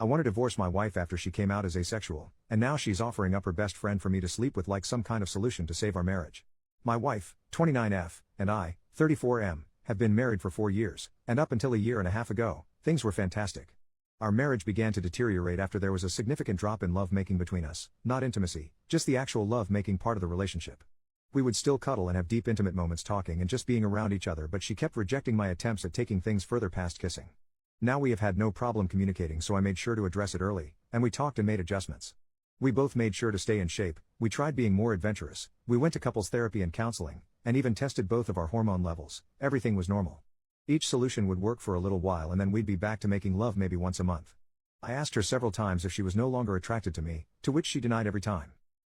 I want to divorce my wife after she came out as asexual, and now she's offering up her best friend for me to sleep with like some kind of solution to save our marriage. My wife, 29F, and I, 34M, have been married for 4 years, and up until a year and a half ago, things were fantastic. Our marriage began to deteriorate after there was a significant drop in love-making between us, not intimacy, just the actual love-making part of the relationship. We would still cuddle and have deep intimate moments talking and just being around each other, but she kept rejecting my attempts at taking things further past kissing. Now we have had no problem communicating, so I made sure to address it early, and we talked and made adjustments. We both made sure to stay in shape, we tried being more adventurous, we went to couples therapy and counseling, and even tested both of our hormone levels. Everything was normal. Each solution would work for a little while and then we'd be back to making love maybe once a month. I asked her several times if she was no longer attracted to me, to which she denied every time.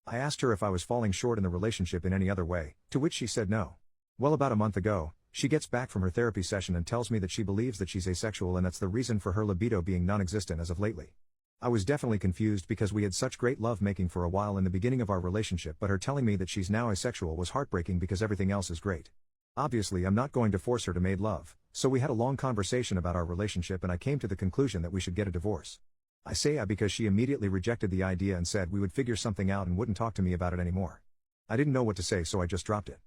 I asked her if I was falling short in the relationship in any other way, to which she said no. Well, about a month ago, she gets back from her therapy session and tells me that she believes that she's asexual and that's the reason for her libido being non-existent as of lately. I was definitely confused because we had such great love making for a while in the beginning of our relationship, but her telling me that she's now asexual was heartbreaking because everything else is great. Obviously I'm not going to force her to make love, so we had a long conversation about our relationship and I came to the conclusion that we should get a divorce. I say because she immediately rejected the idea and said we would figure something out and wouldn't talk to me about it anymore. I didn't know what to say, so I just dropped it.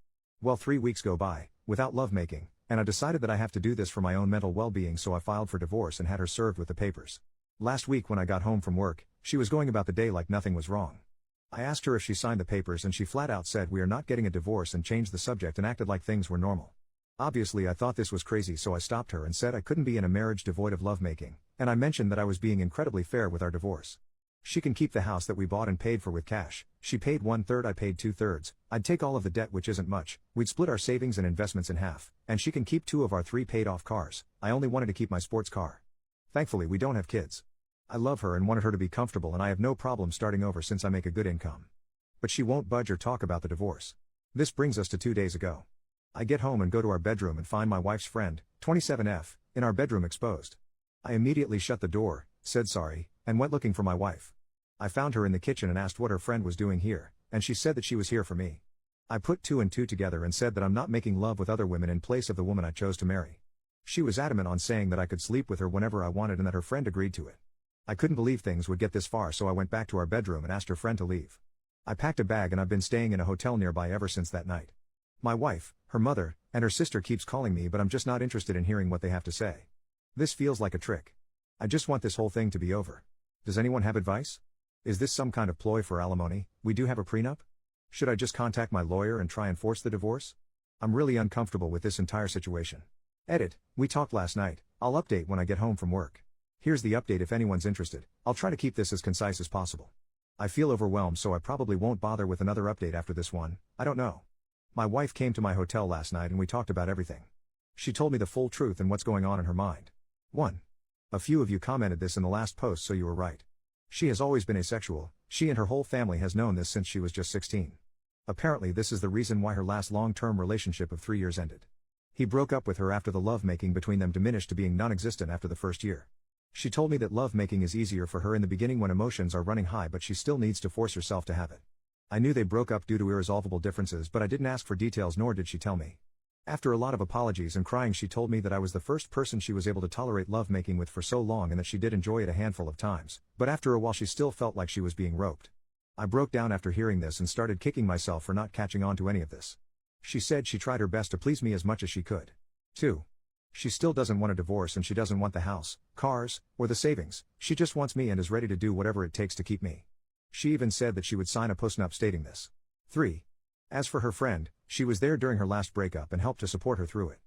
Well, 3 weeks go by, without lovemaking, and I decided that I have to do this for my own mental well-being, so I filed for divorce and had her served with the papers. Last week when I got home from work, she was going about the day like nothing was wrong. I asked her if she signed the papers and she flat out said we are not getting a divorce and changed the subject and acted like things were normal. Obviously I thought this was crazy, so I stopped her and said I couldn't be in a marriage devoid of lovemaking, and I mentioned that I was being incredibly fair with our divorce. She can keep the house that we bought and paid for with cash. She paid 1/3, I paid 2/3. I'd take all of the debt, which isn't much. We'd split our savings and investments in half, and she can keep 2 of our 3 paid off cars. I only wanted to keep my sports car. Thankfully we don't have kids. I love her and wanted her to be comfortable, and I have no problem starting over since I make a good income. But she won't budge or talk about the divorce. This brings us to 2 days ago. I get home and go to our bedroom and find my wife's friend, 27F, in our bedroom exposed. I immediately shut the door, said sorry, and went looking for my wife. I found her in the kitchen and asked what her friend was doing here, and she said that she was here for me. I put 2 and 2 together and said that I'm not making love with other women in place of the woman I chose to marry. She was adamant on saying that I could sleep with her whenever I wanted and that her friend agreed to it. I couldn't believe things would get this far, so I went back to our bedroom and asked her friend to leave. I packed a bag and I've been staying in a hotel nearby ever since that night. My wife, her mother, and her sister keeps calling me, but I'm just not interested in hearing what they have to say. This feels like a trick. I just want this whole thing to be over. Does anyone have advice? Is this some kind of ploy for alimony? We do have a prenup? Should I just contact my lawyer and try and force the divorce? I'm really uncomfortable with this entire situation. Edit, we talked last night. I'll update when I get home from work. Here's the update if anyone's interested. I'll try to keep this as concise as possible. I feel overwhelmed, so I probably won't bother with another update after this one. I don't know. My wife came to my hotel last night and we talked about everything. She told me the full truth and what's going on in her mind. 1. A few of you commented this in the last post, so you were right. She has always been asexual. She and her whole family has known this since she was just 16. Apparently this is the reason why her last long-term relationship of 3 years ended. He broke up with her after the lovemaking between them diminished to being non-existent after the first year. She told me that lovemaking is easier for her in the beginning when emotions are running high, but she still needs to force herself to have it. I knew they broke up due to irresolvable differences, but I didn't ask for details, nor did she tell me. After a lot of apologies and crying, she told me that I was the first person she was able to tolerate lovemaking with for so long and that she did enjoy it a handful of times, but after a while she still felt like she was being roped. I broke down after hearing this and started kicking myself for not catching on to any of this. She said she tried her best to please me as much as she could. 2. She still doesn't want a divorce and she doesn't want the house, cars, or the savings. She just wants me and is ready to do whatever it takes to keep me. She even said that she would sign a postnup stating this. 3. As for her friend, she was there during her last breakup and helped to support her through it.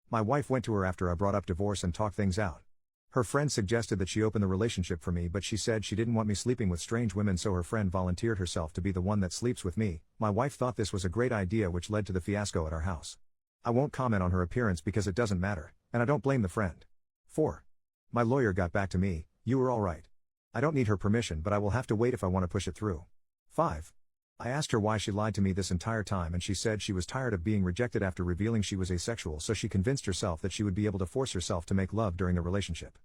My wife went to her after I brought up divorce and talked things out. Her friend suggested that she open the relationship for me, but she said she didn't want me sleeping with strange women, so her friend volunteered herself to be the one that sleeps with me. My wife thought this was a great idea, which led to the fiasco at our house. I won't comment on her appearance because it doesn't matter, and I don't blame the friend. 4. My lawyer got back to me. You were all right. I don't need her permission, but I will have to wait if I want to push it through. 5. I asked her why she lied to me this entire time, and she said she was tired of being rejected after revealing she was asexual, so she convinced herself that she would be able to force herself to make love during the relationship.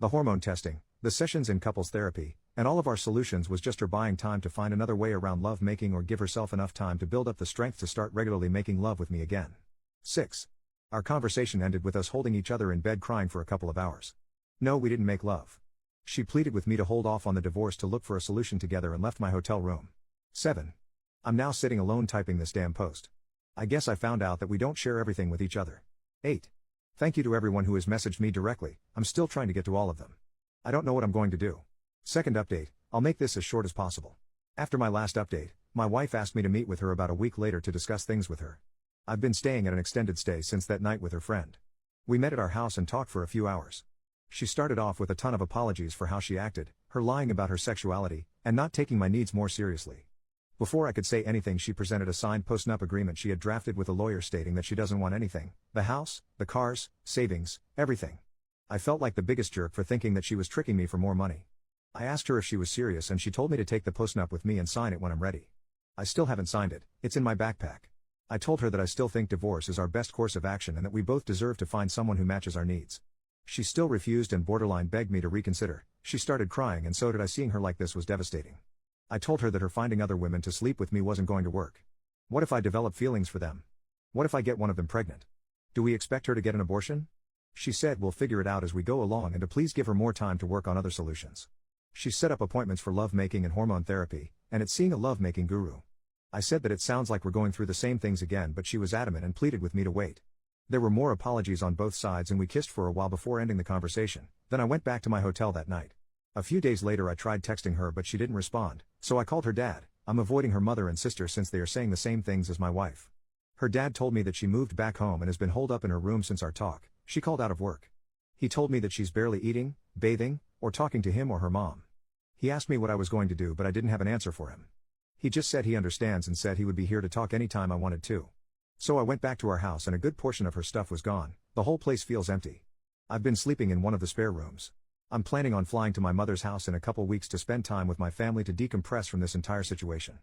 The hormone testing, the sessions in couples therapy, and all of our solutions was just her buying time to find another way around love making or give herself enough time to build up the strength to start regularly making love with me again. 6. Our conversation ended with us holding each other in bed crying for a couple of hours. No, we didn't make love. She pleaded with me to hold off on the divorce to look for a solution together and left my hotel room. 7. I'm now sitting alone typing this damn post. I guess I found out that we don't share everything with each other. 8. Thank you to everyone who has messaged me directly, I'm still trying to get to all of them. I don't know what I'm going to do. Second update, I'll make this as short as possible. After my last update, my wife asked me to meet with her about a week later to discuss things with her. I've been staying at an extended stay since that night with her friend. We met at our house and talked for a few hours. She started off with a ton of apologies for how she acted, her lying about her sexuality, and not taking my needs more seriously. Before I could say anything, she presented a signed post-nup agreement she had drafted with a lawyer stating that she doesn't want anything, the house, the cars, savings, everything. I felt like the biggest jerk for thinking that she was tricking me for more money. I asked her if she was serious and she told me to take the post-nup with me and sign it when I'm ready. I still haven't signed it, it's in my backpack. I told her that I still think divorce is our best course of action and that we both deserve to find someone who matches our needs. She still refused and borderline begged me to reconsider. She started crying and so did I. Seeing her like this was devastating. I told her that her finding other women to sleep with me wasn't going to work. What if I develop feelings for them? What if I get one of them pregnant? Do we expect her to get an abortion? She said we'll figure it out as we go along and to please give her more time to work on other solutions. She set up appointments for lovemaking and hormone therapy, and it's seeing a lovemaking guru. I said that it sounds like we're going through the same things again, but she was adamant and pleaded with me to wait. There were more apologies on both sides and we kissed for a while before ending the conversation. Then I went back to my hotel that night. A few days later I tried texting her but she didn't respond, so I called her dad. I'm avoiding her mother and sister since they are saying the same things as my wife. Her dad told me that she moved back home and has been holed up in her room since our talk. She called out of work. He told me that she's barely eating, bathing, or talking to him or her mom. He asked me what I was going to do but I didn't have an answer for him. He just said he understands and said he would be here to talk anytime I wanted to. So I went back to our house and a good portion of her stuff was gone. The whole place feels empty. I've been sleeping in one of the spare rooms. I'm planning on flying to my mother's house in a couple weeks to spend time with my family to decompress from this entire situation.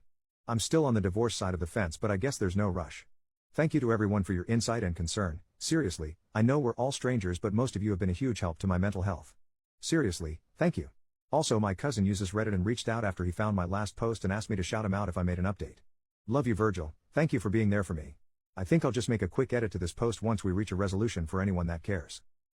I'm still on the divorce side of the fence but I guess there's no rush. Thank you to everyone for your insight and concern. Seriously, I know we're all strangers but most of you have been a huge help to my mental health. Seriously, thank you. Also, my cousin uses Reddit and reached out after he found my last post and asked me to shout him out if I made an update. Love you, Virgil, thank you for being there for me. I think I'll just make a quick edit to this post once we reach a resolution for anyone that cares.